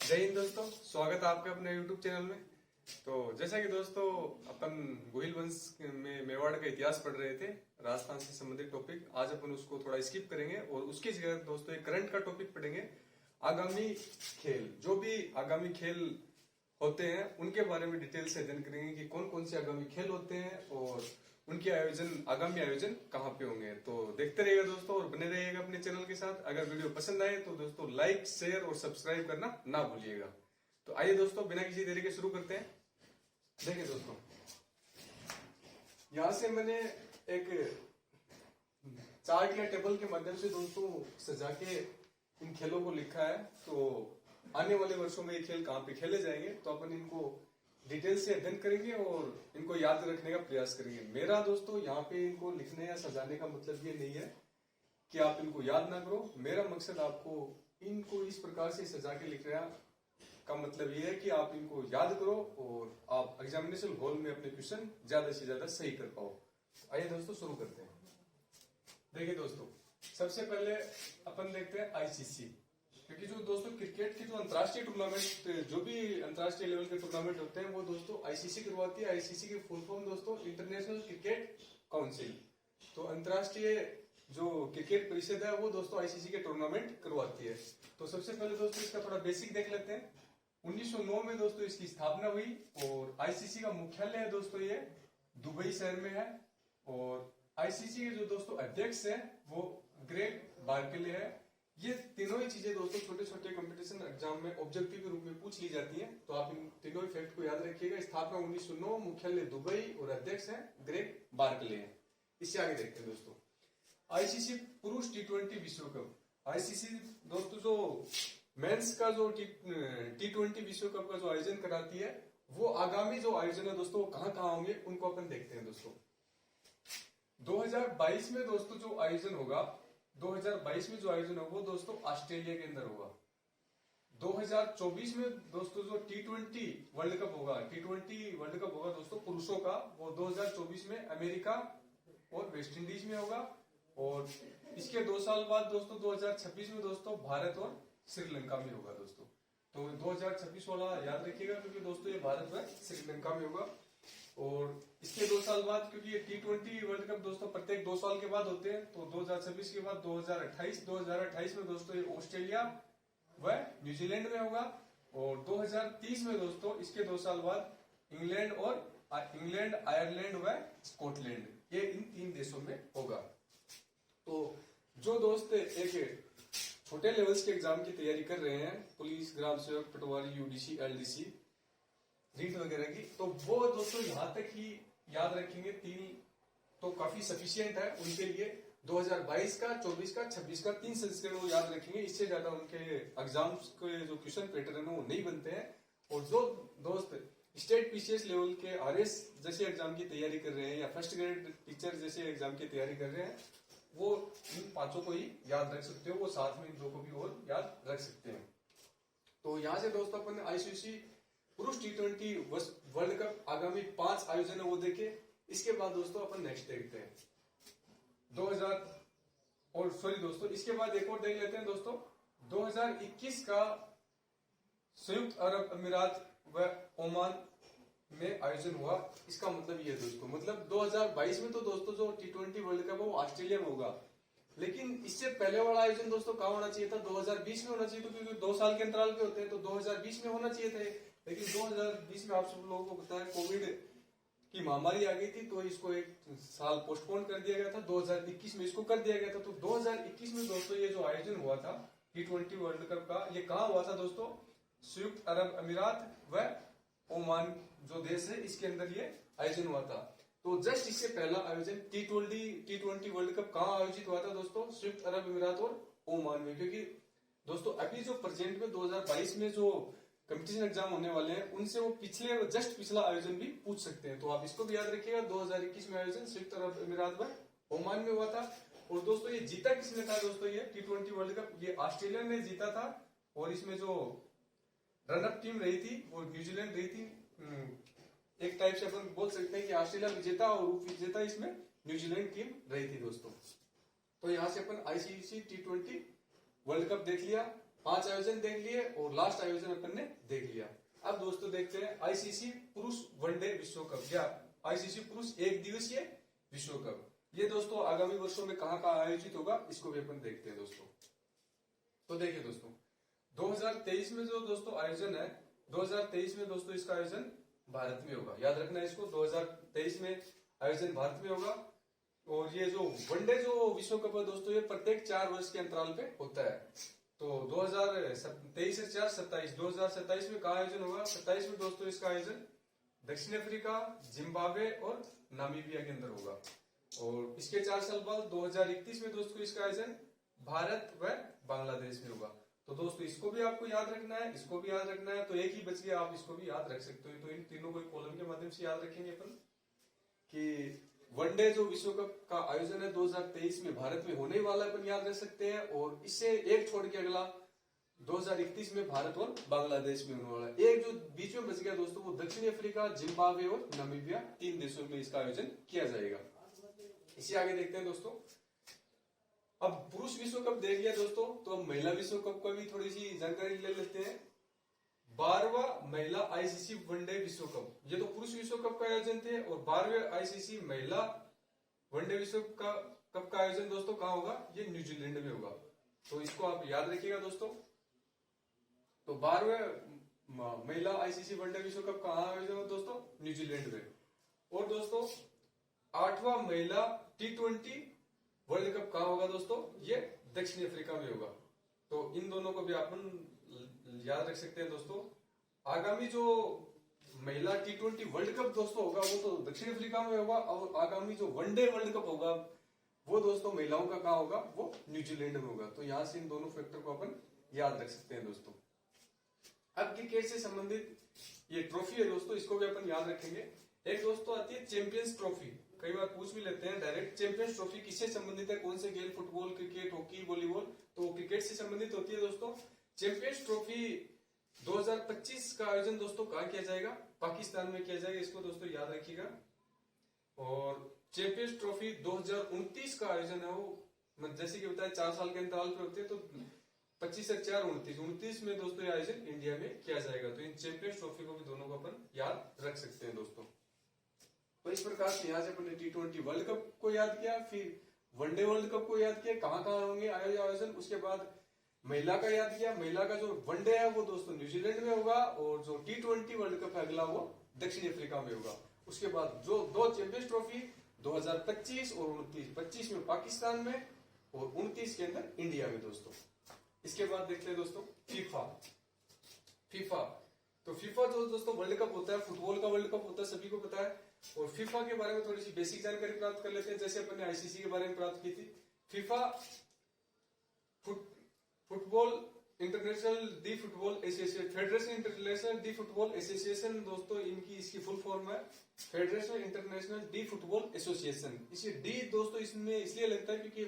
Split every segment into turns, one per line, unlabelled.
जय हिंद दोस्तों, स्वागत है आपका अपने YouTube चैनल में। तो जैसा कि दोस्तों अपन गोहिल वंश में मेवाड़ का इतिहास पढ़ रहे थे, राजस्थान से संबंधित टॉपिक। आज अपन उसको थोड़ा स्किप करेंगे और उसकी जगह दोस्तों एक करंट का टॉपिक पढ़ेंगे। आगामी खेल, जो भी आगामी खेल होते हैं उनके बारे में डिटेल से अध्ययन करेंगे कि कौन कौन से आगामी खेल होते हैं और उनके आगामी आयोजन कहाँ पे होंगे। तो देखते रहिएगा दोस्तों और बने रहिएगा अपने चैनल के साथ। अगर वीडियो पसंद आए तो दोस्तों लाइक, शेयर और सब्सक्राइब करना ना भूलिएगा। तो आइए दोस्तों, बिना किसी देरी के शुरू करते हैं। देखिए दोस्तों, यहां से मैंने एक चार्ट या टेबल के माध्यम से दोस्तों सजा के इन खेलों को लिखा है। तो आने वाले वर्षों में ये खेल कहाँ पे खेले जाएंगे तो अपन इनको डिटेल से अध्ययन करेंगे और इनको याद रखने का प्रयास करेंगे। मेरा दोस्तों यहाँ पे इनको लिखने या सजाने का मतलब ये नहीं है कि आप इनको याद ना करो। मेरा मकसद आपको इनको इस प्रकार से सजा के लिखने का मतलब ये है कि आप इनको याद करो और आप एग्जामिनेशन हॉल में अपने क्वेश्चन ज्यादा से ज्यादा सही कर पाओ। आइए दोस्तों शुरू करते हैं। देखिए दोस्तों, सबसे पहले अपन देखते हैं आईसीसी, क्योंकि जो दोस्तों क्रिकेट के जो अंतर्राष्ट्रीय टूर्नामेंट, जो भी अंतर्राष्ट्रीय लेवल के टूर्नामेंट होते हैं वो दोस्तों आईसीसी करवाती है। आईसीसी की फुल फॉर्म दोस्तों इंटरनेशनल क्रिकेट काउंसिल। तो अंतर्राष्ट्रीय जो क्रिकेट परिषद है वो दोस्तों आईसीसी के टूर्नामेंट करवाती है। तो सबसे पहले दोस्तों इसका थोड़ा बेसिक देख लेते हैं। 1909 में दोस्तों इसकी स्थापना हुई और आईसीसी का मुख्यालय है दोस्तों ये दुबई शहर में है। और आईसीसी के जो दोस्तों अध्यक्ष है वो ग्रेग बार्कले है। ये तीनों ही चीजें दोस्तों छोटे छोटे कंपटीशन एग्जाम में ऑब्जेक्टिव के रूप में पूछ ली जाती हैं। तो आप इन तीनों ही फैक्ट को याद रखिएगा। स्थापना 1909, मुख्यालय दुबई और अध्यक्ष है ग्रेग बार्कले है। इससे आगे देखते हैं दोस्तों, आईसीसी पुरुष T20 विश्व कप। आईसीसी दोस्तों जो मेंस का जो T20 विश्व कप का जो आयोजन कराती है, वो आगामी जो आयोजन है दोस्तों कहाँ कहाँ होंगे उनको अपन देखते हैं दोस्तों। 2022 में दोस्तों जो आयोजन होगा, 2022 में जो आयोजन होगा वो दोस्तों ऑस्ट्रेलिया के अंदर होगा। 2024 में दोस्तों जो T20 वर्ल्ड कप होगा, T20 वर्ल्ड कप होगा दोस्तों पुरुषों का, वो 2024 में अमेरिका और वेस्ट इंडीज में होगा। और इसके 2 साल बाद दोस्तों 2026 में दोस्तों भारत और श्रीलंका में होगा दोस्तों। तो 2026 वाला याद रखिएगा क्योंकि दोस्तों ये भारत व श्रीलंका में होगा। और इसके 2 साल बाद, क्योंकि ये T20 वर्ल्ड कप दोस्तों प्रत्येक 2 साल के बाद होते हैं, तो 2026 के बाद 2028 में दोस्तों ये ऑस्ट्रेलिया व न्यूजीलैंड में होगा। और 2030 में दोस्तों इसके 2 साल बाद इंग्लैंड, आयरलैंड व स्कॉटलैंड, ये इन 3 देशों में होगा। तो जो दोस्त एक छोटे लेवल्स के एग्जाम की तैयारी कर रहे हैं, पुलिस, ग्राम सेवक, पटवारी, यूडीसी, एलडीसी, रीट वगैरह की, तो वो दोस्तों यहां तक ही याद रखेंगे। 3 तो काफी सफिशियंट है उनके लिए। 2022 का, 24 का, 26 का 3 संस्करण वो याद रखेंगे। इससे ज्यादा उनके एग्जाम्स के जो क्वेश्चन पैटर्न है वो नहीं बनते हैं। और जो दोस्त स्टेट पीसीएस लेवल के आरएस जैसे एग्जाम की तैयारी कर रहे हैं या फर्स्ट ग्रेड टीचर जैसे एग्जाम की तैयारी कर रहे हैं, वो इन 5 को ही याद रख सकते हो। वो साथ में इन 2 को भी और याद रख सकते हैं। तो यहां से दोस्तों अपन आईसीसी पुरुष T20 वर्ल्ड कप आगामी 5 आयोजन है वो देखे। इसके बाद दोस्तों अपन नेक्स्ट देखते हैं 2000 और सॉरी दोस्तों, इसके बाद एक और देख लेते हैं दोस्तों। 2021 का संयुक्त अरब अमीरात व ओमान में आयोजन हुआ। इसका मतलब ये दोस्तों, मतलब 2022 में तो दोस्तों जो T20 वर्ल्ड कप है वो ऑस्ट्रेलिया में होगा। लेकिन इससे पहले वाला आयोजन दोस्तों कहाँ होना चाहिए था? 2020 में होना चाहिए था, क्योंकि 2 साल के अंतराल पे होते हैं। तो 2020 में होना चाहिए थे, लेकिन 2020 में आप सब लोगों को पता है कोविड की महामारी आ गई थी, तो इसको 1 साल पोस्टपोन कर दिया गया था। 2021 में इसको कर दिया गया था। तो 2021 में दोस्तों ये जो आयोजन हुआ था T20 वर्ल्ड कप का, ये कहाँ हुआ था दोस्तों? संयुक्त अरब अमीरात व ओमान जो देश है इसके अंदर ये आयोजन हुआ था। तो जस्ट इससे पहला आयोजन T20 वर्ल्ड कप कहाँ आयोजित हुआ था दोस्तों? संयुक्त अरब अमीरात और ओमान में। क्योंकि दोस्तों अभी जो प्रेजेंट में 2022 में जो कंपटीशन एग्जाम होने वाले हैं उनसे वो जस्ट पिछला आयोजन भी पूछ सकते हैं। तो आप इसको भी याद रखिएगा। 2021 में आयोजन संयुक्त अरब अमीरात व ओमान में हुआ था। और दोस्तों ये जीता किसने था दोस्तों? ये T20 वर्ल्ड कप ये ऑस्ट्रेलिया ने जीता था। और इसमें जो रनअप टीम रही थी वो न्यूजीलैंड रही थी। एक टाइप से अपन बोल सकते हैं कि ऑस्ट्रेलिया विजेता और उप विजेता इसमें न्यूजीलैंड टीम रही थी दोस्तों। तो यहां से अपन आईसीसी T20 वर्ल्ड कप देख लिया। 5 आयोजन देख लिए और लास्ट आयोजन अपन ने देख लिया। अब दोस्तों देखते हैं आईसीसी पुरुष वनडे विश्व कप या आईसीसी पुरुष एक दिवसीय विश्व कप। ये दोस्तों आगामी वर्षों में कहां कहां आयोजित होगा इसको भी अपन देखते हैं दोस्तों। तो देखिए दोस्तों 2023 में जो दोस्तों आयोजन है, 2023 में दोस्तों इसका आयोजन भारत में होगा। याद रखना है इसको, 2023 में आयोजन भारत में होगा। और ये जो वनडे जो विश्व कप है दोस्तों, ये प्रत्येक 4 वर्ष के अंतराल पे होता है। तो 2023 से 4 27 2027 में कहा आयोजन होगा? 27 में दोस्तों इसका आयोजन दक्षिण अफ्रीका, जिम्बाब्वे और नामीबिया के अंदर होगा। और इसके 4 साल बाद 2031 में दोस्तों इसका आयोजन भारत व बांग्लादेश में होगा। तो दोस्तों इसको भी आपको याद रखना है, इसको भी याद रखना है। तो एक ही बच गया, आप इसको भी याद रख सकते हो। तो इन तीनों को कॉलम के माध्यम से याद रखेंगे अपन कि वनडे जो विश्व कप का आयोजन है 2023 में भारत में होने वाला अपन याद रख सकते हैं। और इससे एक छोड़ के अगला 2031 में भारत और बांग्लादेश में होने वाला है। एक जो बीच में बच गया दोस्तों वो दक्षिण अफ्रीका, जिम्बाब्वे और नामीबिया, 3 देशों में इसका आयोजन किया जाएगा। इसी आगे देखते हैं दोस्तों। अब पुरुष विश्व कप देख लिया दोस्तों, तो अब महिला विश्व कप का भी थोड़ी सी जानकारी ले लेते हैं। 12वां महिला आईसीसी वनडे विश्व कप, ये तो पुरुष विश्व कप का आयोजन थे। और 12वें आईसीसी महिला वनडे विश्व कप का आयोजन दोस्तों कहां होगा? ये न्यूजीलैंड में होगा। तो इसको आप याद रखिएगा दोस्तों। तो 12वें महिला आईसीसी वनडे विश्व कप कहां आयोजन होगा दोस्तों? न्यूजीलैंड में। और दोस्तों 8वां महिला T20 वर्ल्ड कप कहां होगा दोस्तों? ये दक्षिण अफ्रीका में होगा। तो इन दोनों को भी अपन याद रख सकते हैं दोस्तों। आगामी जो महिला T20 वर्ल्ड कप दोस्तों होगा वो तो दक्षिण अफ्रीका में होगा। और आगामी जो वनडे वर्ल्ड कप होगा वो दोस्तों महिलाओं का कहां होगा? वो न्यूजीलैंड में होगा। तो यहां से इन दोनों फैक्टर को अपन याद रख सकते हैं दोस्तों। अब क्रिकेट से संबंधित ये ट्रॉफी है दोस्तों, इसको भी अपन याद रखेंगे। एक दोस्तों आती है चैंपियंस ट्रॉफी, कई बार पूछ भी लेते हैं डायरेक्ट। चैंपियंस ट्रॉफी किससे संबंधित है? कौन से खेल? Football, cricket, hockey, volleyball. तो क्रिकेट से संबंधित होती है दोस्तों। चैंपियंस ट्रॉफी 2025 का आयोजन दोस्तों कहां किया जाएगा? पाकिस्तान में किया जाएगा। इसको दोस्तों याद रखिएगा। और चैंपियंस ट्रॉफी 2029 का आयोजन है वो जैसे कि बताया 4 साल के अंतराल पे होते हैं। तो 25 से 4 29 में दोस्तों ये आयोजन इंडिया में किया जाएगा। तो इन चैंपियंस ट्रॉफी को भी दोनों को अपन याद रख सकते हैं दोस्तों। तो इस प्रकार से यहाँ से अपन ने T20 वर्ल्ड कप को याद किया, फिर वनडे वर्ल्ड कप को याद किया, कहां कहां होंगे आयोजन। उसके बाद महिला का याद किया। महिला का जो वनडे है वो दोस्तों न्यूजीलैंड में होगा। और जो T20 वर्ल्ड कप है अगला वो दक्षिण अफ्रीका में होगा। उसके बाद जो 2 चैंपियंस ट्रॉफी 2025 और 29, 25 में पाकिस्तान में और 29 के अंदर इंडिया में दोस्तों। इसके बाद देखते हैं दोस्तों फीफा। तो फीफा जो दोस्तों वर्ल्ड कप होता है, फुटबॉल का वर्ल्ड कप होता है, सभी को पता है। और फीफा के बारे में थोड़ी सी बेसिक जानकारी प्राप्त कर लेते हैं, जैसे अपन ने आईसीसी के बारे में प्राप्त की थी। फीफा फुटबॉल इंटरनेशनल दी फुटबॉल एसोसिएशन, फेडरेशन इंटरनेशनल दी फुटबॉल एसोसिएशन दोस्तों इसकी फुल फॉर्म है फेडरेशन इंटरनेशनल दी फुटबॉल एसोसिएशन। इसे डी दोस्तों इसमें इसलिए लगता है क्योंकि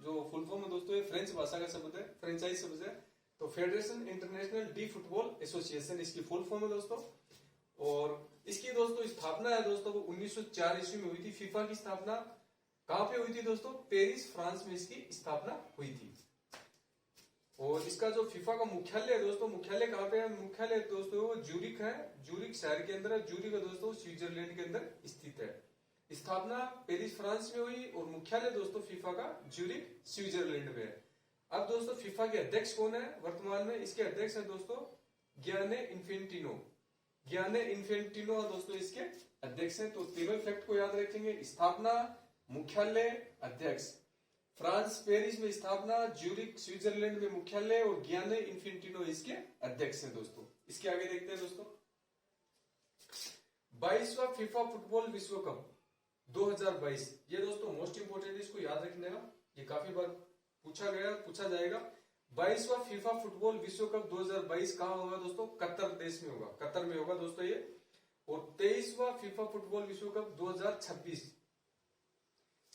जो फुल फॉर्म है दोस्तों ये फ्रेंच भाषा का शब्द है, फ्रेंचाइज शब्द है। तो federation international D football association इसकी फुल फॉर्म है दोस्तों। और इसकी दोस्तों स्थापना है दोस्तों वो 1904 ईस्वी में हुई थी। फीफा की स्थापना कहां पे हुई थी दोस्तों? पेरिस, फ्रांस में इसकी स्थापना हुई थी। और इसका जो फीफा का मुख्यालय है दोस्तों, मुख्यालय कहां पे है? मुख्यालय दोस्तों वो ज्यूरिख है, ज्यूरिख शहर के अंदर है। ज्यूरिख है दोस्तों स्विट्जरलैंड के अंदर स्थित है। स्थापना पेरिस, फ्रांस में हुई और मुख्यालय दोस्तों फीफा का ज्यूरिख स्विट्जरलैंड में है। अब दोस्तों फीफा के अध्यक्ष कौन है वर्तमान में? इसके अध्यक्ष है दोस्तों गियाने इन्फेंटिनो। गियाने इन्फेंटिनो दोस्तों इसके अध्यक्ष हैं। तो तीनों फैक्ट को याद रखेंगे। स्थापना, मुख्यालय, अध्यक्ष। फ्रांस पेरिस में स्थापना, ज्यूरिख स्विट्जरलैंड में मुख्यालय और गियाने इन्फेंटिनो इसके अध्यक्ष हैं दोस्तों। इसके आगे देखते हैं दोस्तों 22वां फीफा फुटबॉल विश्व कप 2022। ये दोस्तों मोस्ट इंपोर्टेंट, इसको याद रखने का, ये काफी बार पूछा जाएगा। 22वां फीफा फुटबॉल विश्व कप 2022 कहां होगा दोस्तों? कतर देश में होगा, कतर में होगा दोस्तों ये। और 23वां फीफा फुटबॉल विश्व कप 2026।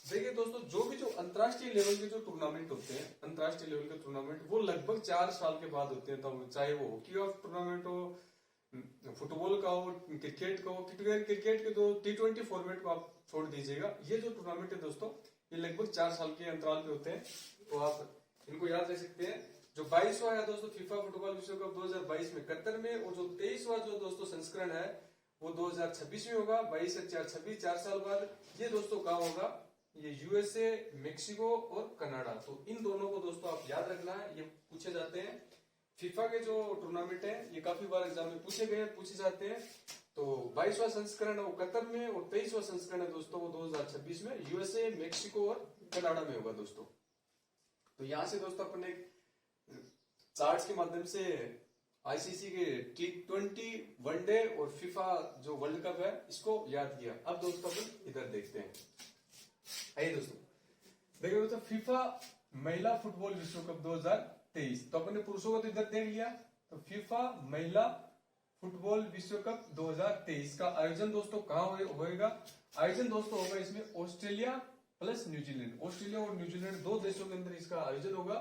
देखिए दोस्तों जो अंतरराष्ट्रीय लेवल के जो टूर्नामेंट होते हैं, अंतरराष्ट्रीय लेवल के टूर्नामेंट वो लगभग 4 साल के बाद होते हैं। तब चाहे वो हॉकी का टूर्नामेंट हो, फुटबॉल का हो, क्रिकेट का हो। क्रिकेट के जो T20 फॉर्मेट को आप छोड़ दीजिएगा, ये जो टूर्नामेंट है दोस्तों ये लगभग 4 साल के अंतराल पे होते हैं। तो आप इनको याद रख सकते हैं। जो 22वां है दोस्तों फीफा फुटबॉल विश्व कप 2022 में कतर में, और जो 23वां जो दोस्तों संस्करण है वो 2026 में होगा, 22 से 4 4 साल बाद। ये दोस्तों कहाँ होगा, ये यूएसए, मेक्सिको और कनाडा। तो इन दोनों को दोस्तों आप याद रखना है, ये पूछे जाते हैं। फीफा के जो टूर्नामेंट है ये काफी बार एग्जाम में पूछे जाते हैं। तो 22वां संस्करण है वो कतर में, और 23वां संस्करण है दोस्तों वो 2026 में यूएसए, मेक्सिको और कनाडा में होगा दोस्तों। तो यहां से दोस्तों अपन एक चार्ट्स के माध्यम से आईसीसी के T20 वनडे और फीफा जो वर्ल्ड कप है इसको याद किया। अब दोस्तों अपन इधर देखते हैं। आइए दोस्तों देखिए दोस्तों, फीफा महिला फुटबॉल विश्व कप 2023, तो अपन ने पुरुषों को तो इधर देख लिया। तो फीफा महिला फुटबॉल विश्व कप 2023 का आयोजन दोस्तों कहाँ होएगा? आयोजन दोस्तों होगा इसमें ऑस्ट्रेलिया प्लस न्यूजीलैंड। ऑस्ट्रेलिया और न्यूजीलैंड दो देशों के अंदर इसका आयोजन होगा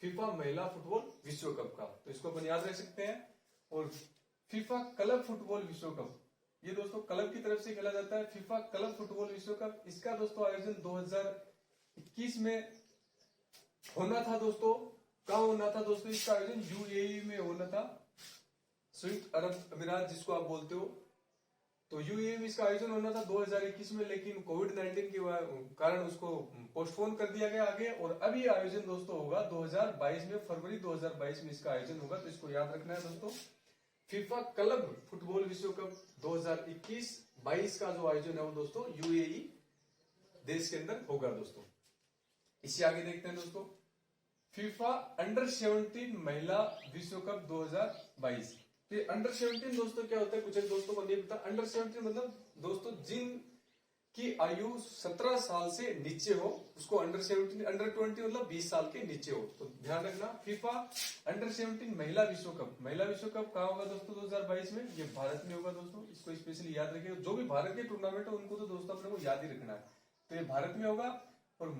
फीफा महिला फुटबॉल विश्व कप का। तो इसको अपन याद रख सकते हैं। और फीफा क्लब फुटबॉल विश्व कप, ये दोस्तों क्लब की तरफ से खेला जाता है फीफा क्लब फुटबॉल विश्व कप। इसका दोस्तों आयोजन 2021 में होना था दोस्तों। कहाँ होना था दोस्तों? इसका आयोजन यूएई में होना था, संयुक्त अरब अमीरात जिसको आप बोलते हो। तो यूएई में इसका आयोजन होना था 2021 में, लेकिन कोविड-19 के कारण उसको पोस्टपोन कर दिया गया आगे। और अभी आयोजन दोस्तों होगा 2022 में, फरवरी 2022 में इसका आयोजन होगा। तो इसको याद रखना है दोस्तों। फीफा क्लब फुटबॉल विश्व कप 2021-22 का जो आयोजन है वो दोस्तों यूएई देश के अंदर होगा दोस्तों। इससे आगे देखते हैं दोस्तों, फीफा अंडर 17 महिला विश्व कप 2022। तो अंडर 17 दोस्तों क्या होता है, कुछ दोस्तों को नहीं पता। अंडर 17 मतलब दोस्तों जिन की आयु 17 साल से नीचे हो उसको अंडर 17। अंडर 20 मतलब 20 साल के नीचे हो। तो ध्यान रखना, फीफा अंडर 17 महिला विश्व कप। महिला विश्व कप कहाँ होगा दोस्तों 2022 में? ये भारत में होगा दोस्तों। इसको स्पेशली याद रखिएगा। जो भी भारत के टूर्नामेंट है उनको तो दोस्तों अपने को याद ही रखना है। तो ये भारत में होगा। और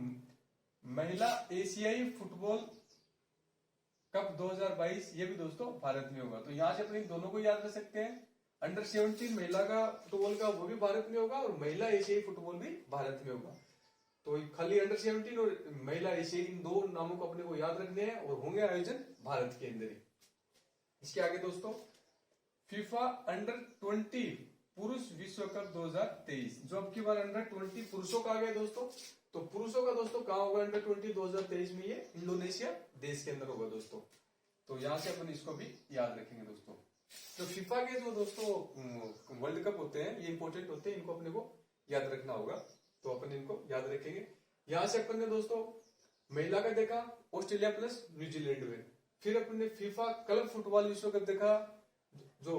महिला एशियाई फुटबॉल कप 2022 ये भी दोस्तों भारत में होगा। तो यहां से अपने दोनों को याद रख सकते हैं। अंडर 17 महिला का फुटबॉल का वो भी भारत में होगा, और महिला एशियाई फुटबॉल भी भारत में होगा। तो खाली अंडर 17 और महिला एशियाई इन दो नामों को अपने को याद रखने हैं, और होंगे आयोजन भारत के अंदर ही। इसके आगे दोस्तों, फीफा अंडर 20 पुरुष विश्व कप 2023, जो अब की बार अंडर 20 पुरुषों का आ गया दोस्तों। तो पुरुषों का दोस्तों कहाँ होगा अंडर 20 2023 में? ये इंडोनेशिया देश के अंदर होगा दोस्तों। तो यहां से अपन इसको भी याद रखेंगे दोस्तों। तो फीफा के जो दोस्तों वर्ल्ड कप होते हैं ये इंपॉर्टेंट होते हैं, इनको अपने को याद रखना होगा। तो अपन इनको याद रखेंगे। यहां से अपन ने दोस्तों महिला का देखा ऑस्ट्रेलिया प्लस न्यूजीलैंड में। फिर अपन ने फीफा क्लब फुटबॉल विश्व कप देखा जो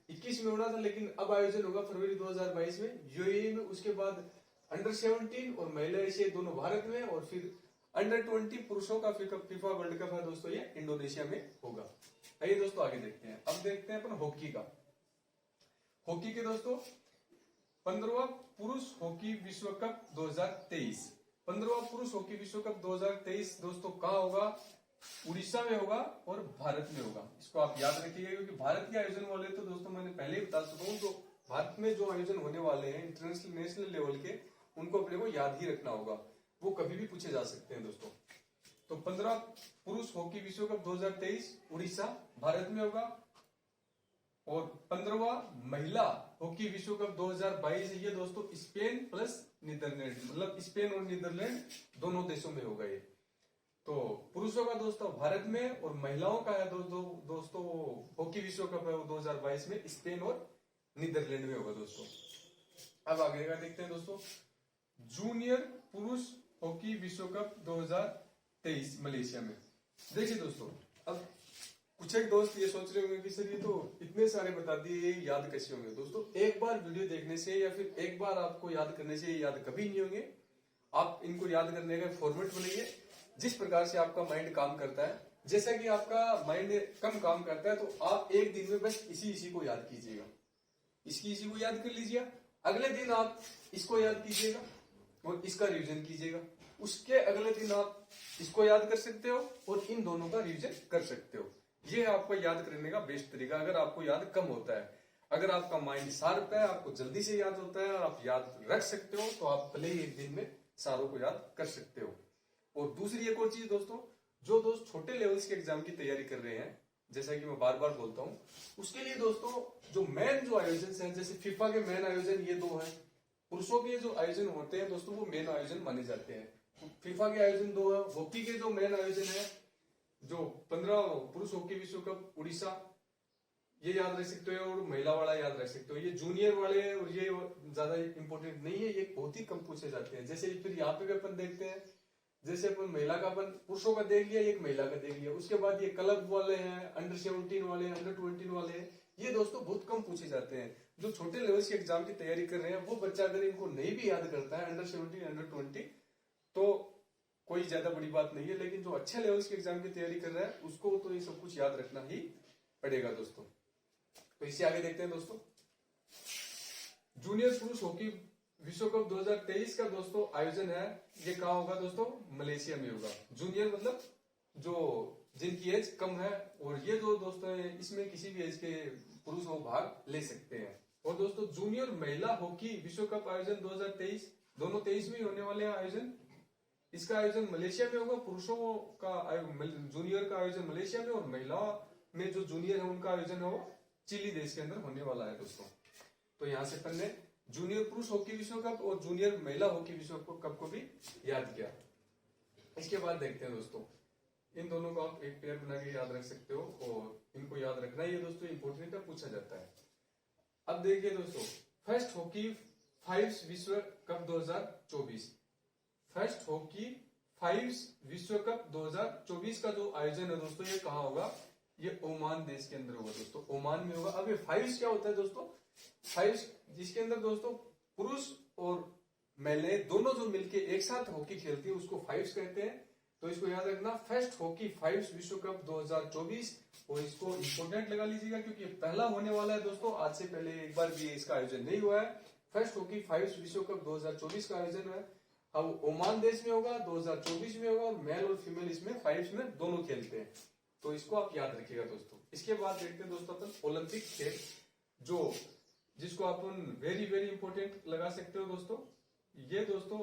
21 में होना था, लेकिन अब आयोजन होगा फरवरी 2022 में यूएई में। उसके बाद अंडर 17 और महिला एशिया दोनों भारत में, और फिर अंडर 20 पुरुषों का फीफा वर्ल्ड कप है दोस्तों ये इंडोनेशिया में होगा। आइए दोस्तों आगे देखते हैं। अब देखते हैं अपन हॉकी का। हॉकी के दोस्तों 15वां पुरुष हॉकी विश्व कप 2023। 15वां पुरुष हॉकी विश्व कप 2023 दोस्तों कहाँ होगा? उड़ीसा में होगा और भारत में होगा। इसको आप याद रखिएगा, क्योंकि भारत के आयोजन वाले तो दोस्तों मैंने पहले ही बता चुका हूँ। तो भारत में जो आयोजन होने वाले हैं इंटरनेशनल नेशनल लेवल के, उनको अपने को याद ही रखना होगा। वो कभी भी पूछे जा सकते हैं दोस्तों। तो 15 पुरुष हॉकी विश्व कप 2023 उड़ीसा भारत में होगा। और 15वां महिला हॉकी विश्व कप 2022 ये दोस्तों स्पेन प्लस नीदरलैंड, मतलब स्पेन और नीदरलैंड दोनों देशों में होगा ये। तो पुरुषों का दोस्तों भारत में, और महिलाओं का है दोस्तों हॉकी विश्व कप है वो 2022 में स्पेन और नीदरलैंड में होगा दोस्तों। अब आगे का देखते हैं दोस्तों, जूनियर पुरुष हॉकी विश्व कप 2023 मलेशिया में। देखिए दोस्तों, अब कुछ एक दोस्त ये सोच रहे होंगे कि सर ये तो इतने सारे बता दिए, ये याद कैसे होंगे? दोस्तों एक बार वीडियो देखने से या फिर एक बार आपको याद करने से याद कभी नहीं होंगे। आप इनको याद करने का फॉर्मेट बनाइए जिस प्रकार से आपका माइंड काम करता है। जैसा कि आपका माइंड कम काम करता है तो आप एक दिन में बस इसी को याद कीजिएगा, इसी को याद कर लीजिए। अगले दिन आप इसको याद कीजिएगा और इसका रिवीजन कीजिएगा। उसके अगले दिन आप इसको याद कर सकते हो और इन दोनों का रिवीजन कर सकते हो। ये है आपको याद करने का बेस्ट तरीका। अगर आपको याद कम होता है, अगर आपका माइंड शार्प है, आपको जल्दी से याद होता है और आप याद रख सकते हो, तो आप भले ही एक दिन में सारों को याद कर सकते हो। और दूसरी एक और चीज दोस्तों, जो दोस्त छोटे लेवल्स के एग्जाम की तैयारी कर रहे हैं, जैसा कि मैं बार बार बोलता हूँ, उसके लिए दोस्तों जो मेन जो आयोजन है, जैसे फीफा के मेन आयोजन ये दो हैं, पुरुषों के जो आयोजन होते हैं दोस्तों वो मेन आयोजन माने जाते हैं। फीफा के आयोजन दो है। हॉकी के जो मेन आयोजन है, जो 15 पुरुष हॉकी विश्व कप उड़ीसा, ये याद रख सकते हो, और महिला वाला याद रख सकते हो। ये जूनियर वाले और ये ज्यादा इंपॉर्टेंट नहीं है, ये बहुत ही कम पूछे जाते हैं। जैसे फिर यहाँ पे भी अपन देखते हैं, जैसे अपन महिला का, अपन पुरुषों का देख लिया, एक महिला का देख लिया, उसके बाद ये क्लब वाले हैं, अंडर 17 वाले, अंडर 20 वाले हैं, ये दोस्तों बहुत कम पूछे जाते हैं। जो छोटे लेवल्स के एग्जाम की तैयारी कर रहे हैं, वो बच्चा अगर इनको नहीं भी याद करता है, अंडर 17, अंडर 20, तो कोई ज्यादा बड़ी बात नहीं है। लेकिन जो अच्छे लेवल्स के एग्जाम की तैयारी कर रहा है, उसको तो ये सब कुछ याद रखना ही पड़ेगा दोस्तों। तो इससे आगे देखते हैं दोस्तों, जूनियर पुरुष हॉकी विश्व कप 2023 का दोस्तों आयोजन है, ये कहाँ होगा दोस्तों? मलेशिया में होगा। जूनियर मतलब जो जिनकी एज कम है, और ये जो दोस्तों है, इसमें किसी भी एज के पुरुष वो भाग ले सकते हैं। और दोस्तों जूनियर महिला हॉकी विश्व कप आयोजन 2023, दोनों 23 में होने वाले आयोजन। इसका आयोजन मलेशिया में होगा। पुरुषों का जूनियर का आयोजन मलेशिया में, और महिला में जो जूनियर है उनका आयोजन है वो चिली देश के अंदर होने वाला है दोस्तों। तो यहाँ से अपन ने जूनियर पुरुष हॉकी विश्व कप और जूनियर महिला हॉकी विश्व कप को भी याद किया। इसके बाद देखते हैं दोस्तों, इन दोनों को आप एक पेयर बना के याद रख सकते हो, और इनको याद रखना ये दोस्तों इंपोर्टेंट है, पूछा जाता है। अब देखिए दोस्तों, फर्स्ट हॉकी 5 विश्व कप 2024, फर्स्ट हॉकी 5 विश्व कप 2024 का जो आयोजन है दोस्तों, ये कहाँ होगा? ये ओमान देश के अंदर होगा दोस्तों, ओमान में होगा। अब ये 5 क्या होता है दोस्तों? 5 जिसके अंदर दोस्तों पुरुष और महिलाएं दोनों जो मिलके एक साथ हॉकी खेलती है, उसको 5 कहते हैं। तो इसको याद रखना, फर्स्ट हॉकी 5 विश्व कप 2024, और इसको इंपोर्टेंट लगा लीजिएगा, क्योंकि पहला होने वाला है दोस्तों। आज से पहले एक बार भी इसका आयोजन नहीं हुआ है। फर्स्ट हॉकी 5 विश्व कप 2024 का आयोजन है, अब ओमान देश में होगा, 2024 में होगा, और मेल और फीमेल इसमें 5 में दोनों खेलते हैं। तो इसको आप याद रखिएगा दोस्तों। इसके बाद देखते हैं दोस्तों अपन ओलंपिक खेल, जो जिसको अपन वेरी वेरी इंपॉर्टेंट लगा सकते हो दोस्तों। ये दोस्तों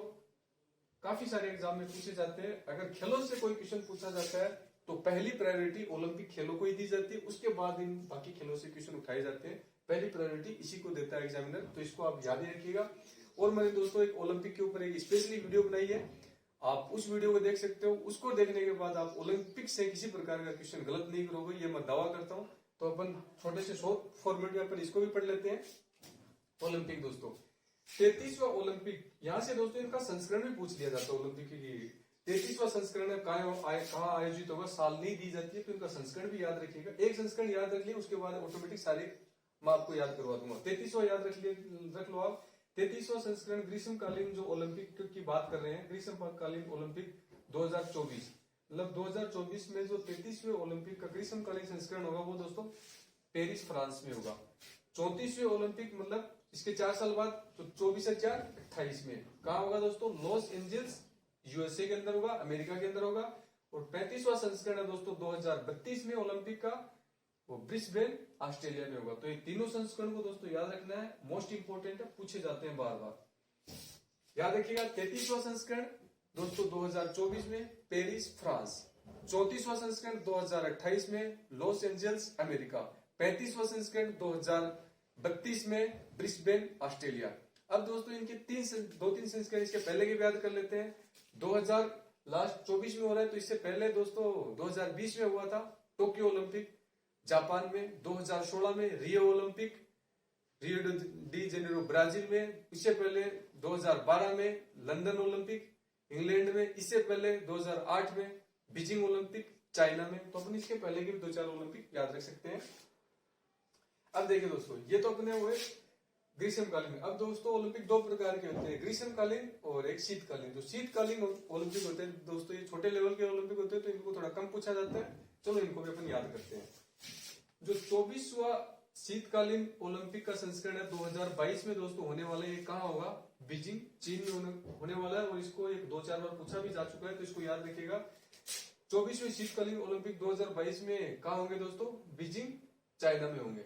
काफी सारे एग्जाम में पूछे जाते हैं। अगर खेलों से कोई क्वेश्चन पूछा जाता है तो पहली प्रायोरिटी ओलंपिक खेलों को ही दी जाती है, उसके बाद इन बाकी खेलों से क्वेश्चन उठाए जाते हैं। पहली प्रायोरिटी इसी को देता है एग्जामिनर, तो इसको आप याद ही रखिएगा। और मैंने दोस्तों एक ओलंपिक के ऊपर एक स्पेशली वीडियो बनाई है, आप उस वीडियो को देख सकते हो। उसको देखने के बाद आप ओलंपिक से किसी प्रकार का क्वेश्चन गलत नहीं करोगे, ये मैं दावा करता हूं। तो अपन छोटे से शॉर्ट फॉर्मेट में अपन इसको भी पढ़ लेते हैं। ओलंपिक दोस्तों 33वां ओलंपिक, यहां से दोस्तों इनका संस्करण भी पूछ लिया जाता है। ओलंपिक की 33वां संस्करण कहाँ आयोजित होगा, साल नहीं दी जाती है, तो इनका संस्करण भी याद रखिएगा। एक संस्करण याद रख लिया, उसके बाद ऑटोमेटिक सारे मैं आपको याद करवा दूंगा। 33वां याद रख लो आप। 33वां संस्करण ग्रीष्मकालीन जो ओलंपिक की बात कर रहे हैं, ग्रीष्मकालीन ओलंपिक 2024, मतलब 2024 में जो 33वें ओलंपिक का ग्रीष्मकालीन संस्करण होगा वो दोस्तों पेरिस फ्रांस में होगा। 34वें ओलंपिक मतलब इसके 4 साल बाद, तो 24 से 4 28 में कहा होगा दोस्तों? लॉस एंजल्स यूएसए के अंदर होगा, अमेरिका के अंदर होगा। और 35वां संस्करण है दोस्तों 2032 में ओलंपिक का, वो ब्रिस्बेन ऑस्ट्रेलिया में होगा। तो ये तीनों संस्करण को दोस्तों याद रखना है, मोस्ट इंपोर्टेंट है, पूछे जाते हैं बार बार। याद रखिएगा 33वां संस्करण दोस्तों 2024 में पेरिस फ्रांस, 34वां संस्करण 2028 में लॉस एंजल्स अमेरिका, 35वां संस्करण 2032 में ब्रिस्बेन ऑस्ट्रेलिया। अब दोस्तों इनके 2-3 संस्करण इसके पहले के भी याद कर लेते हैं। 2024 में हो रहा है, तो इससे पहले दोस्तों 2020 में हुआ था टोक्यो ओलंपिक जापान में, 2016 में Rio Olympic Rio de Janeiro Brazil में, इससे पहले 2012 में लंदन ओलंपिक इंग्लैंड में, इससे पहले 2008 में बीजिंग ओलंपिक चाइना में। तो अपन इसके पहले के भी 2-4 ओलंपिक याद रख सकते हैं। अब देखिए दोस्तों, ये तो अपने हुए ग्रीष्मकालीन। अब दोस्तों ओलंपिक 2 प्रकार के होते हैं, ग्रीष्मकालीन और एक शीतकालीन। जो शीतकालीन ओलंपिक होते हैं दोस्तों, ये छोटे लेवल के ओलंपिक होते हैं, तो इनको थोड़ा कम पूछा जाता है। चलो इनको भी अपन याद करते हैं। जो 24वां शीतकालीन ओलंपिक का संस्करण है 2022 में दोस्तों होने वाला है, ये कहाँ होगा? बीजिंग चीन में होने वाला है। और इसको एक 2-4 बार पूछा भी जा चुका है, तो इसको याद रखिएगा। 24वें शीतकालीन ओलंपिक 2022 में कहाँ होंगे दोस्तों? बीजिंग चाइना में होंगे।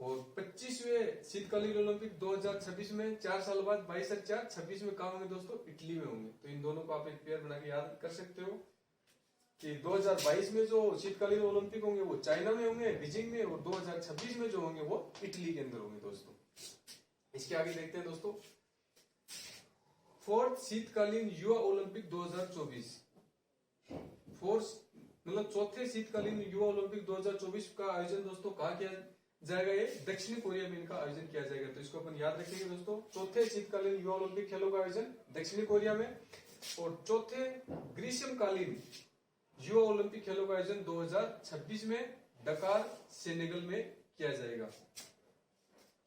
और 25वें शीतकालीन ओलंपिक 2026 में 4 साल बाद 22 से 4 26 में कहाँ होंगे दोस्तों? इटली में होंगे। तो इन दोनों को आप एक पेयर बना के याद कर सकते हो। कि 2022 में जो शीतकालीन ओलंपिक होंगे वो चाइना में होंगे, बीजिंग में, और 2026 में जो होंगे वो इटली के अंदर होंगे दोस्तों। इसके आगे देखते हैं दोस्तों, फोर्थ शीतकालीन युवा ओलंपिक 2024। फोर्थ मतलब चौथे शीतकालीन युवा ओलंपिक 2024 का आयोजन दोस्तों कहाँ किया जाएगा? ये दक्षिणी कोरिया में इनका आयोजन किया जाएगा। तो इसको अपन याद रखेंगे दोस्तों, चौथे शीतकालीन युवा ओलंपिक खेलों का आयोजन दक्षिणी कोरिया में, और चौथे ग्रीष्मकालीन युवा ओलंपिक खेलों का आयोजन 2026 में डकार सेनेगल में किया जाएगा।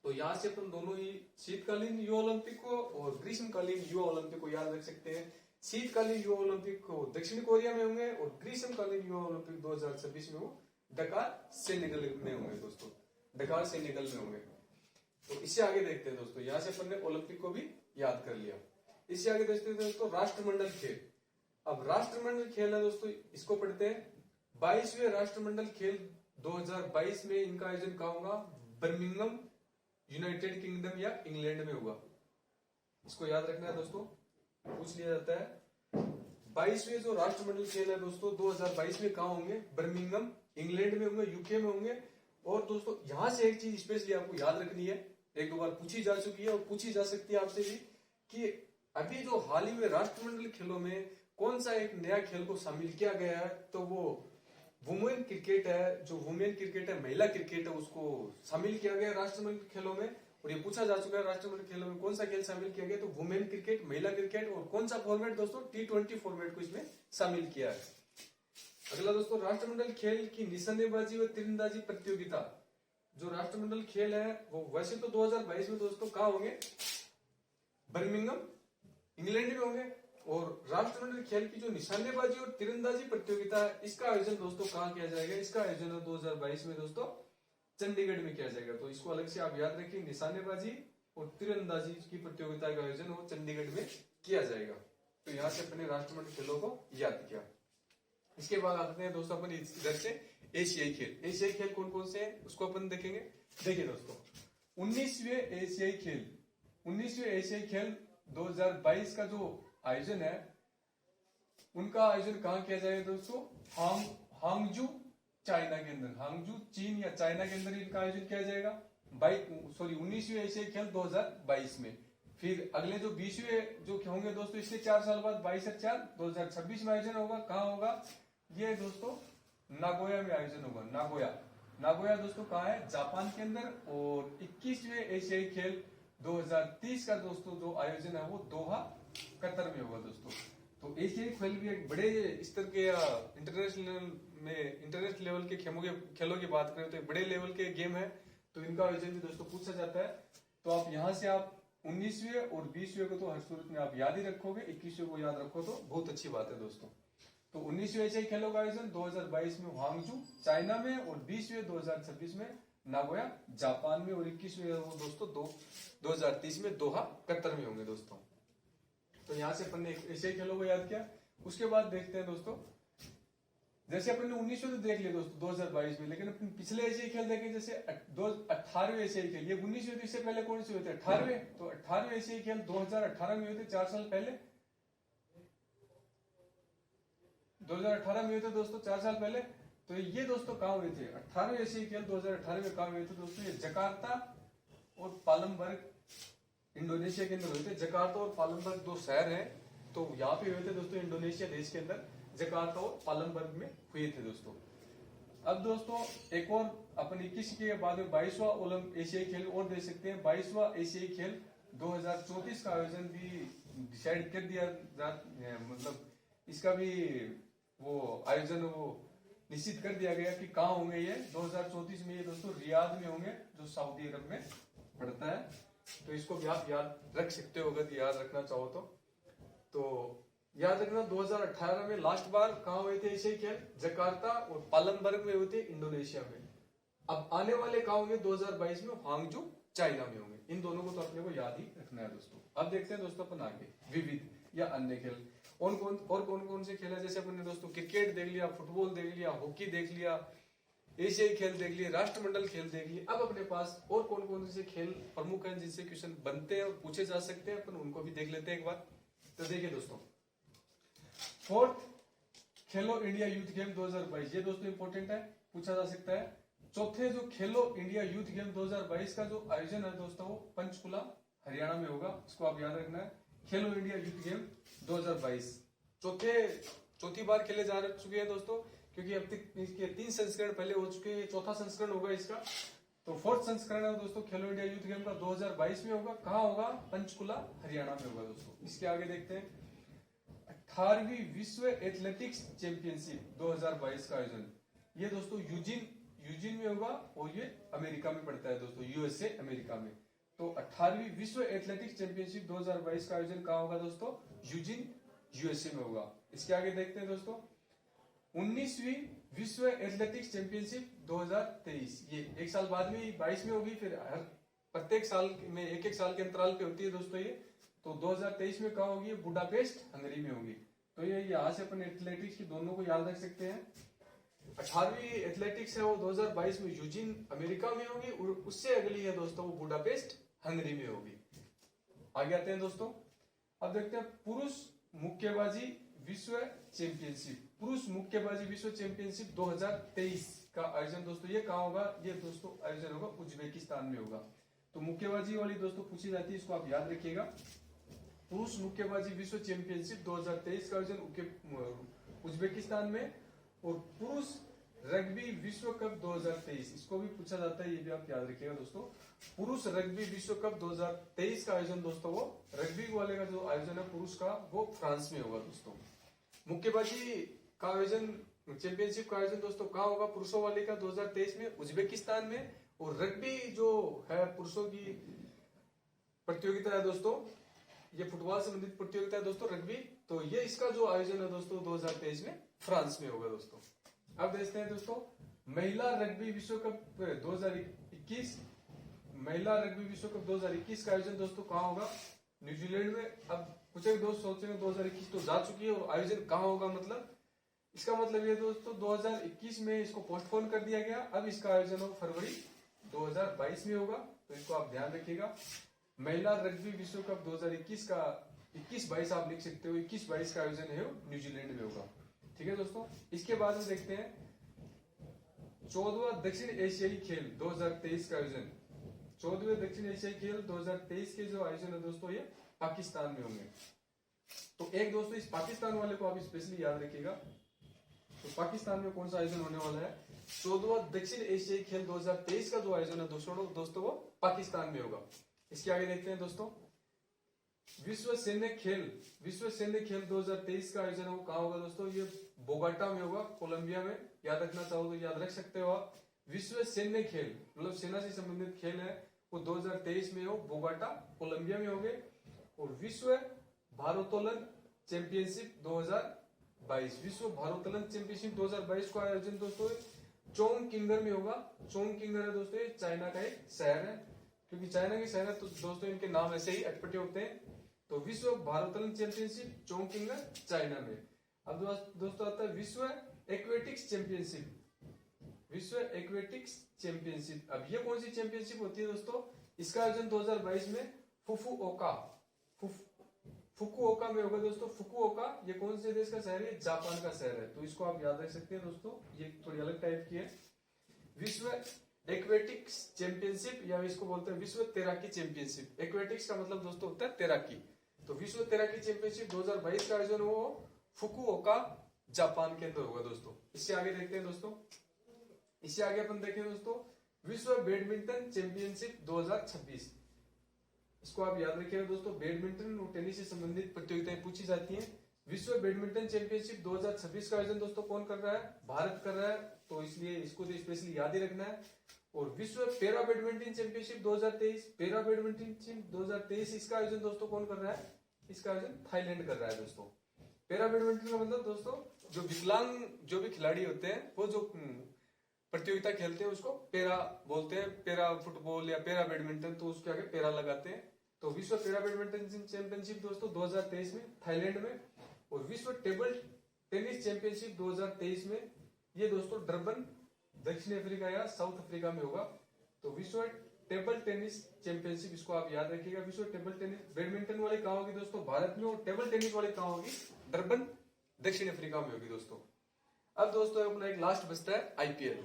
तो यहाँ से अपन दोनों ही शीतकालीन युवा ओलंपिक को और ग्रीष्मकालीन युवा ओलंपिक को याद रख सकते हैं। शीतकालीन युवा ओलंपिक को दक्षिण कोरिया में होंगे और ग्रीष्मकालीन युवा ओलंपिक 2026 में वो डकार सेनेगल में होंगे दोस्तों, डकार सेनेगल में होंगे। तो इससे आगे देखते हैं दोस्तों, यहाँ से अपन ने ओलंपिक को भी याद कर लिया। इससे आगे देखते हैं दोस्तों राष्ट्रमंडल खेल। अब राष्ट्रमंडल खेल है दोस्तों, इसको पढ़ते हैं। 22वें राष्ट्रमंडल खेल 2022 में इनका आयोजन कहाँ होगा? बर्मिंघम यूनाइटेड किंगडम या इंग्लैंड में होगा। इसको याद रखना है दोस्तों, पूछ लिया जाता है। 22वें जो राष्ट्रमंडल खेल है दोस्तों 2022 में कहाँ होंगे? बर्मिंघम इंग्लैंड में होंगे, यूके में होंगे। और दोस्तों यहाँ से एक चीज स्पेशली आपको याद रखनी है, एक दो बार पूछी जा चुकी है और पूछी जा सकती है आपसे भी, कि अभी जो हाल ही में राष्ट्रमंडल खेलों में कौन सा एक नया खेल को शामिल किया गया है? तो वो वुमेन क्रिकेट है। जो वुमेन क्रिकेट है, महिला क्रिकेट है, उसको शामिल किया गया राष्ट्रमंडल खेलों में। और ये पूछा जा चुका है राष्ट्रमंडल खेलों में कौन सा खेल शामिल किया गया? तो वुमेन क्रिकेट, महिला क्रिकेट, और कौन सा फॉर्मेट दोस्तों? T20 फॉर्मेट को इसमें शामिल किया है। अगला दोस्तों राष्ट्रमंडल खेल की निशानेबाजी व तीरंदाजी प्रतियोगिता। जो राष्ट्रमंडल खेल है वो वैसे तो 2022 में दोस्तों कहाँ होंगे? बर्मिंघम इंग्लैंड में होंगे। और राष्ट्रमंडल खेल की जो निशानेबाजी और तीरंदाजी प्रतियोगिता है, इसका आयोजन दोस्तों कहाँ किया जाएगा? इसका आयोजन 2022 में दोस्तों चंडीगढ़ में किया जाएगा। तो इसको अलग से आप याद रखिए, निशानेबाजी और तीरंदाजी की प्रतियोगिता का आयोजन वो चंडीगढ़ में किया जाएगा। तो यहाँ से अपने राष्ट्रमंडल खेलों को याद किया। इसके बाद आते हैं दोस्तों अपन इधर से एशियाई खेल। एशियाई खेल कौन कौन से हैं उसको अपन देखेंगे। देखिए दोस्तों 19वें एशियाई खेल 2022 का जो आयोजन है, उनका आयोजन कहाँ किया जाएगा दोस्तों? हांगजू चाइना के अंदर, हांगजू चीन या चाइना के अंदर इनका आयोजन किया जाएगा। 19वें एशियाई खेल 2022 में। फिर अगले जो 20वें जो होंगे दोस्तों, इससे 4 साल बाद 22/4 2026 में आयोजन होगा। कहाँ होगा ये दोस्तों? नागोया में आयोजन होगा। नागोया दोस्तों कहाँ है? जापान के अंदर। और 21वें एशियाई खेल 2030 का दोस्तों जो आयोजन है वो दोहा कतर में होगा दोस्तों। तो एशियाई खेल भी एक बड़े स्तर के या इंटरनेशनल लेवल के खेलों की बात करें तो एक बड़े लेवल के गेम है। तो इनका आयोजन भी दोस्तों पूछा जाता है। तो आप यहाँ से आप 19वें और 20वें को तो हर सूरत में आप याद ही रखोगे, 21वें को याद रखो तो बहुत अच्छी बात है दोस्तों। तो 19वें एशियाई खेलों का आयोजन 2022 में हांगजू चाइना में, और 20वें 2026 में नागोया जापान में, और 21वें वो दोस्तों 2030 में दोहा कतर में होंगे दोस्तों। तो यहाँ से अपन ने एशियाई खेलों को याद किया। उसके बाद देखते हैं दोस्तों, जैसे अपन ने 1900 तो देख लिया दोस्तों 2022 में, लेकिन अपन पिछले एशियाई खेल देखे, जैसे 18वें एशियाई खेल। ये 1900 इससे पहले कौन से हुए थे? 18वें। तो 18वें एशियाई खेल 2018 में हुए थे, 4 साल पहले। 2018 में हुए थे दोस्तों, 4 साल पहले। तो ये दोस्तों कहाँ हुए थे? 18वें एशियाई खेल 2018 में कहाँ हुए थे दोस्तों? ये जकार्ता और पालमबर्ग इंडोनेशिया के अंदर हुए थे। जकार्ता और पालमबर्ग दो शहर हैं, तो यहाँ पे हुए थे दोस्तों इंडोनेशिया देश के अंदर, जकार्ता और पालमबर्ग में हुए थे दोस्तों। अब दोस्तों एक और अपन 21 के बाद में 22वां एशियाई खेल और दे सकते हैं। 22वां एशियाई खेल 2034 का आयोजन भी डिसाइड कर दिया, मतलब इसका भी वो आयोजन वो निश्चित कर दिया गया कि कहाँ होंगे ये 2034 में। ये दोस्तों रियाद में होंगे, जो सऊदी अरब में पड़ता है। तो इसको भी आप याद रख सकते हो अगर याद रखना चाहो तो याद रखना 2018 में लास्ट बार कहाँ हुए थे एशियाई खेल? जकार्ता और पालमबर्ग में हुए थे इंडोनेशिया में। अब आने वाले कहाँ होंगे 2022 में? हांगजू चाइना में होंगे। इन दोनों को तो अपने को याद ही रखना है दोस्तों। अब देखते हैं दोस्तों अपन आगे विविध या अन्य खेल और कौन कौन से खेल है। जैसे अपन ने दोस्तों क्रिकेट देख लिया, फुटबॉल देख लिया, हॉकी देख लिया, एशियाई खेल देख लिए, राष्ट्रमंडल खेल देख लिए। अब अपने पास और कौन कौन से खेल प्रमुख हैं जिनसे क्वेश्चन बनते हैं और पूछे जा सकते हैं, अपन उनको भी देख लेते हैं एक बार। तो देखिए दोस्तों, फोर्थ खेलो इंडिया यूथ गेम 2022, ये दोस्तों इंपॉर्टेंट है, पूछा जा सकता है। चौथे जो खेलो इंडिया यूथ गेम 2022 का जो आयोजन है दोस्तों वो पंचकुला हरियाणा में होगा, इसको आप याद रखना है। खेलो इंडिया यूथ गेम 2022 चौथी बार खेले जा चुके हैं दोस्तों, क्योंकि अब तक इसके 3 संस्करण पहले हो चुके हैं, चौथा संस्करण होगा इसका। तो 4th संस्करण है दोस्तों खेलो इंडिया यूथ गेम का 2022 में होगा। कहाँ होगा? पंचकुला हरियाणा में होगा दोस्तों। इसके आगे देखते हैं 18वीं विश्व एथलेटिक्स चैंपियनशिप 2022 का आयोजन, ये दोस्तों यूजिन में होगा, और ये अमेरिका में पड़ता है दोस्तों, यूएसए अमेरिका में। तो 18वीं विश्व एथलेटिक्स चैंपियनशिप 2022 का आयोजन कहाँ होगा दोस्तों? यूजिन यूएसए में होगा। इसके आगे देखते हैं दोस्तों 19वीं विश्व एथलेटिक्स चैंपियनशिप 2023, ये एक साल बाद में 22 में होगी, फिर हर प्रत्येक साल में एक साल के अंतराल पे होती है दोस्तों ये। तो 2023 में कहाँ होगी? बुडापेस्ट हंगरी में होगी। तो ये यहाँ से अपन एथलेटिक्स की दोनों को याद रख सकते हैं। 18वीं एथलेटिक्स है वो 2022 में यूजिन अमेरिका में होगी, और उससे अगली है दोस्तों वो बुडापेस्ट हंगरी में होगी। आगे आते हैं दोस्तों, अब देखते हैं पुरुष मुक्केबाजी विश्व चैंपियनशिप। पुरुष मुक्केबाजी विश्व चैंपियनशिप 2023 का आयोजन दोस्तों ये कहाँ होगा? ये दोस्तों आयोजन होगा उज्बेकिस्तान में होगा। तो मुक्केबाजी वाली दोस्तों पूछी जाती है, इसको आप याद रखिएगा। पुरुष मुक्केबाजी विश्व चैंपियनशिप 2023 का आयोजन उज्बेकिस्तान में, और पुरुष रग्बी विश्व कप 2023, इसको भी पूछा जाता है, ये भी आप याद रखिएगा दोस्तों। पुरुष रग्बी विश्व कप 2023 का आयोजन दोस्तों वो रग्बी वाले का जो आयोजन है पुरुष का वो फ्रांस में होगा दोस्तों। मुक्केबाजी का आयोजन चैंपियनशिप का आयोजन दोस्तों कहाँ होगा? पुरुषों वाले का 2023 में उज्बेकिस्तान में, और रग्बी जो है पुरुषों की प्रतियोगिता है दोस्तों, ये फुटबॉल से संबंधित प्रतियोगिता है दोस्तों रग्बी, तो ये इसका जो आयोजन है दोस्तों 2023 में फ्रांस में होगा दोस्तों। अब देखते हैं दोस्तों महिला रग्बी विश्व कप 2021, महिला रग्बी विश्व कप 2021 का आयोजन दोस्तों कहाँ होगा? न्यूजीलैंड में। अब कुछ एक दोस्त सोचेंगे 2021 तो जा चुकी है, और आयोजन कहाँ होगा, मतलब इसका मतलब ये दोस्तों 2021 में इसको पोस्टपोन कर दिया गया, अब इसका आयोजन हो फरवरी 2022 में होगा, तो इसको आप ध्यान रखिएगा। महिला रग्बी विश्व कप 2021 का 21-22 आप लिख सकते हो, 21-22 का आयोजन है वो न्यूजीलैंड में होगा। ठीक है दोस्तों, इसके बाद में देखते हैं 14वां दक्षिण एशियाई खेल 2023 का आयोजन। 14वें दक्षिण एशियाई खेल 2023 के जो आयोजन है दोस्तों ये पाकिस्तान में होंगे। तो एक दोस्तों इस पाकिस्तान वाले को आप स्पेशली याद रखिएगा। तो पाकिस्तान में कौन सा आयोजन होने वाला है? 14वां दक्षिण एशियाई खेल 2023 का जो आयोजन है दोस्तों वो पाकिस्तान में होगा। इसके आगे देखते हैं दोस्तों विश्व सैन्य खेल 2023 का आयोजन वो कहाँ होगा दोस्तों? ये बोगोटा में होगा, कोलंबिया में। याद रखना चाहो तो याद रख सकते हो आप। विश्व सैन्य खेल मतलब सेना से संबंधित खेल है वो 2023 में हो, बोगोटा कोलंबिया में होंगे। और विश्व भारोत्तोलन चैंपियनशिप 2022, विश्व भारोत्तोलन चैंपियनशिप 2022 का आयोजन दोस्तों चोंगकिंगर में होगा। चोंगकिंगर है दोस्तों ये चाइना का एक शहर है, क्योंकि चाइना के शहर है तो दोस्तों इनके नाम ऐसे ही अटपटे होते हैं। तो विश्व भारोत्तोलन चैंपियनशिप चोंगकिंगर चाइना में। अब दोस्तों आता है विश्व एक्वेटिक्स चैंपियनशिप। विश्व एक्वेटिक्स चैंपियनशिप, अब ये कौन सी चैंपियनशिप होती है दोस्तों? इसका आयोजन 2022 में फुकुओका में होगा दोस्तों। फुकुओका ये कौन से देश का शहर है? जापान का शहर है, तो इसको आप याद रख सकते हैं दोस्तों, ये थोड़ी अलग टाइप की है। विश्व एक्वेटिक्स चैंपियनशिप या इसको बोलते हैं विश्व तैराकी चैंपियनशिप। एक्वेटिक्स का मतलब दोस्तों होता है तैराकी। तो विश्व तैराकी चैंपियनशिप 2022 का आयोजन वो फुकुओका जापान के अंदर होगा दोस्तों। इससे आगे देखते हैं दोस्तों, इससे आगे अपन देखें दोस्तों विश्व बैडमिंटन चैंपियनशिप 2026। इसको आप याद रखिएगा दोस्तों, बैडमिंटन और टेनिस से संबंधित प्रतियोगिताएं पूछी जाती हैं। विश्व बैडमिंटन चैंपियनशिप 2026 का आयोजन दोस्तों कौन कर रहा है? भारत कर रहा है, तो इसलिए इसको तो स्पेशली याद ही रखना है। और विश्व para badminton championship 2023, para badminton 2023 इसका आयोजन दोस्तों कौन कर रहा है? इसका आयोजन थाईलैंड कर रहा है दोस्तों। पैरा बैडमिंटन का मतलब दोस्तों जो विकलांग जो भी खिलाड़ी होते हैं वो जो प्रतियोगिता खेलते हैं उसको पैरा बोलते हैं, पैरा फुटबॉल या पैरा बैडमिंटन, तो उसके आगे पैरा लगाते हैं। तो विश्व पैरा बैडमिंटन चैंपियनशिप दोस्तों 2023 में थाईलैंड में। और विश्व टेबल टेनिस चैंपियनशिप 2023 में ये दोस्तों डरबन दक्षिण अफ्रीका या साउथ अफ्रीका में होगा। तो विश्व टेबल टेनिस चैंपियनशिप इसको आप याद रखिएगा। विश्व टेबल टेनिस बैडमिंटन वाले कहाँ होगी दोस्तों? भारत में। और टेबल टेनिस वाले कहाँ होगी? डरबन दक्षिण अफ्रीका में होगी दोस्तों। अब दोस्तों अपना एक लास्ट बचता है आईपीएल।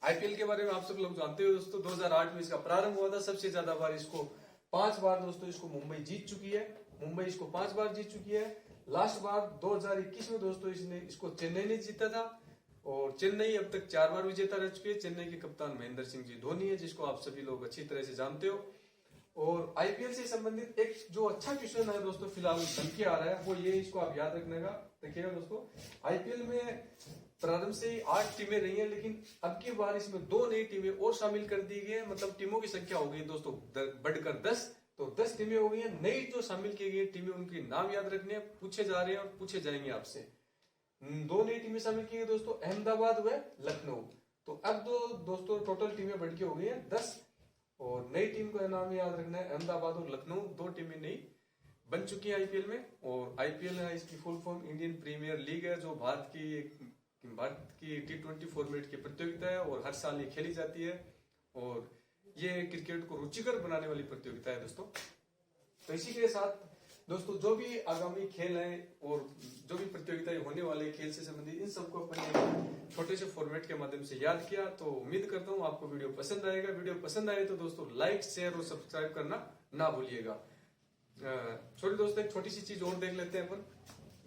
आईपीएल के बारे में आप सब लोग जानते हो दोस्तों, 2008 में इसका प्रारंभ हुआ था। सबसे ज्यादा बार इसको 5 बार दोस्तों इसको मुंबई जीत चुकी है। मुंबई इसको 5 बार जीत चुकी है। लास्ट बार 2021 में दोस्तों इसको चेन्नई ने जीता था और चेन्नई अब तक 4 बार विजेता रह चुकी है। चेन्नई के कप्तान महेंद्र सिंह जी धोनी है, जिसको आप सभी लोग अच्छी तरह से जानते हो। और आईपीएल से संबंधित एक जो अच्छा क्वेश्चन है दोस्तों फिलहाल बन के आ रहा है वो ये, इसको आप याद रखिएगा दोस्तों। आईपीएल में प्रारंभ से ही 8 टीमें रही हैं, लेकिन अब की बार इसमें 2 नई टीमें और शामिल कर दी गई है। मतलब टीमों की संख्या हो गई दोस्तों बढ़कर 10, तो 10 टीमें हो गई हैं। नई जो शामिल की गई टीमें उनके नाम याद रखने पूछे जा रहे हैं और पूछे जाएंगे आपसे। 2 नई टीमें शामिल की गई दोस्तों, अहमदाबाद व लखनऊ। तो अब दोस्तों टोटल टीमें बढ़ के हो गई है 10 और नई टीम का नाम याद रखना है अहमदाबाद और लखनऊ। 2 टीमें नई बन चुकी है आईपीएल में। और आईपीएल है इसकी full form Indian Premier League है, जो भारत की T20 फॉर्मेट की प्रतियोगिता है और हर साल ये खेली जाती है। और ये क्रिकेट को रुचिकर बनाने वाली प्रतियोगिता है दोस्तों। तो इसी के साथ दोस्तों जो भी आगामी खेल हैं और जो भी प्रतियोगिताएं होने वाले खेल से संबंधित, इन सबको अपने छोटे से फॉर्मेट के माध्यम से याद किया। तो उम्मीद करता हूँ आपको वीडियो पसंद आएगा। वीडियो पसंद आए तो दोस्तों लाइक शेयर और सब्सक्राइब करना ना भूलिएगा। छोटे दोस्तों एक छोटी सी चीज और देख लेते हैं अपन,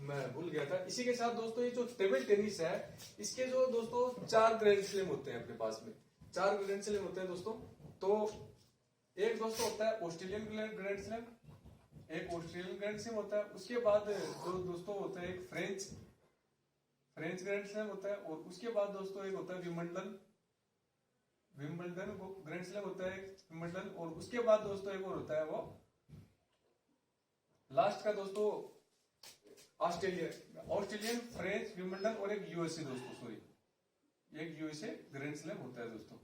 मैं भूल गया था। इसी के साथ दोस्तों ये जो टेबल टेनिस है, इसके जो दोस्तों 4 ग्रैंड स्लैम होते हैं अपने पास में, 4 ग्रैंड स्लैम होते हैं दोस्तों। तो एक दोस्तों होता है ऑस्ट्रेलियन ग्रैंड स्लैम, एक ऑस्ट्रेलियन ग्रैंड स्लैम होता है। उसके बाद दोस्तों होता है एक फ्रेंच ग्रैंड स्लैम होता है। और उसके बाद दोस्तों एक होता है विंबलडन ग्रैंड स्लैम होता है विंबलडन। और उसके बाद दोस्तों एक और होता है वो लास्ट का दोस्तों ऑस्ट्रेलियन फ्रेंच विंबलडन और एक यूएसए दोस्तों, सॉरी एक यूएसए ग्रैंड स्लैम होता है दोस्तों।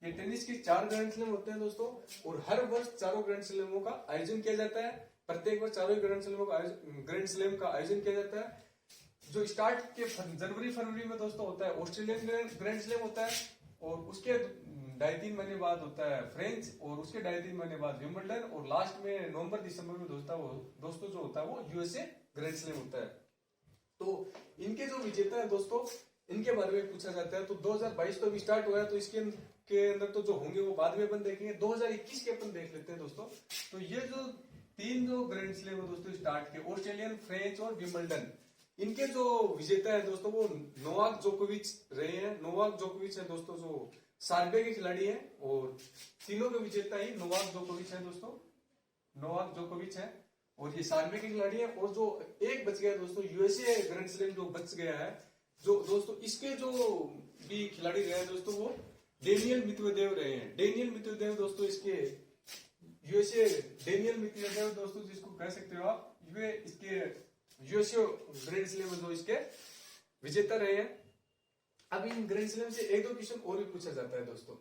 ये टेनिस के 4 ग्रैंड स्लैम होते हैं दोस्तों। और हर वर्ष 4 ग्रैंड स्लैमों का आयोजन किया जाता है। प्रत्येक वर्ष 4 ग्रैंड स्लैम का आयोजन किया जाता है। जो स्टार्ट के जनवरी फरवरी में दोस्तों होता है ऑस्ट्रेलियन ग्रैंड स्लैम होता है। और उसके 2.5-3 महीने बाद होता है फ्रेंच और उसके 2.5-3 महीने बाद विंबलडन। और लास्ट में नवंबर दिसंबर में दोस्तों जो होता है वो यूएसए ग्रैंड स्लैम होता है। तो इनके जो विजेता है दोस्तों, इनके बारे में पूछा जाता है। तो 2022 तो अभी स्टार्ट हुआ है, तो इसके अंदर तो जो होंगे वो बाद में अपन देखेंगे। 2021 के अपन देख लेते हैं दोस्तों। तो ये जो 3 जो ग्रैंड स्लैम है दोस्तों स्टार्ट के, ऑस्ट्रेलियन फ्रेंच और विंबलडन, इनके जो विजेता है दोस्तों वो नोवाक जोकोविच रहे हैं। नोवाक जोकोविच है दोस्तों जो सर्बिया के खिलाड़ी हैं। और तीनों के विजेता ही नोवाक जोकोविच है दोस्तों, नोवाक जोकोविच है और ये सर्बिया के खिलाड़ी है। और जो एक बच गया दोस्तों यूएसए ग्रैंड स्लैम जो बच गया है, जो दोस्तों इसके जो भी खिलाड़ी रहे हैं दोस्तों वो डेनियल मितवेदेव रहे हैं। डेनियल मितवेदेव दोस्तों इसके यूएसए डेनियल मितवेदेव दोस्तों जिसको कह सकते हो आप, ये इसके यूएसए ग्रैंड स्लैम जो इसके विजेता रहे हैं। अब इन ग्रैंड स्लैम से 1-2 क्वेश्चन और भी पूछा जाता है दोस्तों।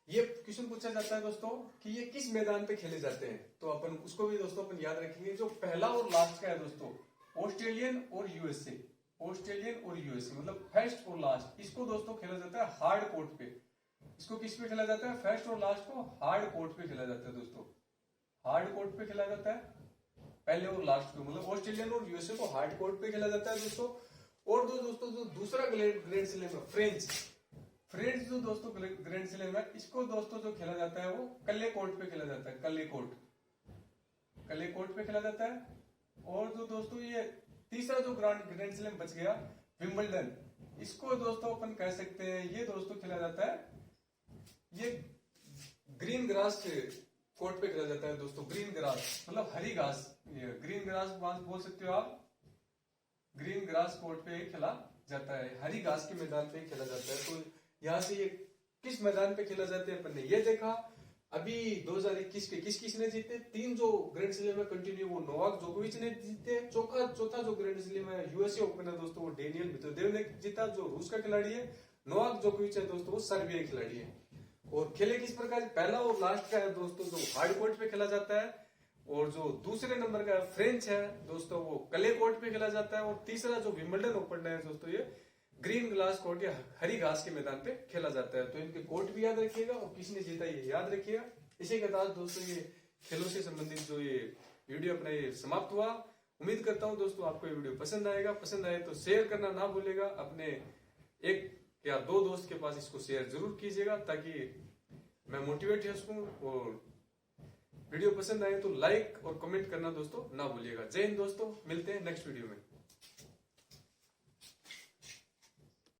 ये क्वेश्चन पूछा जाता है दोस्तों कि ये किस मैदान पे खेले जाते हैं, तो अपन उसको भी दोस्तों अपन याद रखेंगे। जो पहला और लास्ट का है दोस्तों ऑस्ट्रेलियन और यूएसए मतलब फर्स्ट और लास्ट, इसको दोस्तों खेला जाता है हार्ड कोर्ट पे। इसको किस पे खेला जाता है, फर्स्ट और लास्ट को हार्ड कोर्ट पे खेला जाता है दोस्तों। हार्ड कोर्ट पे खेला जाता है पहले और लास्ट को, मतलब ऑस्ट्रेलियन और यूएसए को हार्ड कोर्ट पे खेला जाता है दोस्तों। और दोस्तों जो दूसरा ग्रैंड स्लैम है फ्रेंच जो दोस्तों ग्रैंड स्लैम है, इसको दोस्तों जो खेला जाता है वो कल्ले कोर्ट पे खेला जाता है। कल्ले कोर्ट पे खेला जाता है। और जो दोस्तों ये तीसरा जो ग्रैंड स्लैम बच गया विंबलडन, इसको दोस्तों अपन कह सकते हैं ये दोस्तों खेला जाता है ये ग्रीन ग्रास कोर्ट पे खेला जाता है दोस्तों। ग्रीन ग्रास मतलब हरी घास, ग्रीन ग्रास बोल सकते हो आप। ग्रीन ग्रास कोर्ट पे खेला जाता है, हरी घास के मैदान पे खेला जाता है। तो यहाँ से ये किस मैदान पे खेला जाता है अपन ने ये देखा। अभी 2021 के किसने जीते, 3 जो ग्रैंड स्लैम है कंटिन्यू वो नोवाक जोकोविच ने जीते। चौथा जो ग्रैंड स्लैम है यूएसए ओपन है दोस्तों वो डेनियल मितवेदेव ने जीता, जो रूस का खिलाड़ी है। नोवाक जोकोविच है दोस्तों वो सर्बिया के खिलाड़ी है। और खेले किस प्रकार, पहला और लास्ट का है दोस्तों जो हार्ड कोर्ट पे खेला जाता है। और जो दूसरे नंबर का फ्रेंच है दोस्तों वो क्ले कोर्ट पे खेला जाता है। और तीसरा जो विंबलडन ओपन है दोस्तों ये ग्रीन ग्लास कोर्ट या हरी घास के मैदान पे खेला जाता है। तो इनके कोर्ट भी याद रखिएगा और किसने जीता ये याद रखिएगा। इसी के साथ दोस्तों ये खेलों से संबंधित जो ये वीडियो अपना ये समाप्त हुआ। उम्मीद करता हूं दोस्तों आपको ये वीडियो पसंद आएगा। पसंद आए तो शेयर करना ना भूलेगा, अपने एक या दो दोस्त के पास इसको शेयर जरूर कीजिएगा ताकि मैं मोटिवेट हो सकूं। और वीडियो पसंद आए तो लाइक और कमेंट करना दोस्तों ना भूलिएगा। जय हिंद दोस्तों, मिलते हैं नेक्स्ट वीडियो में।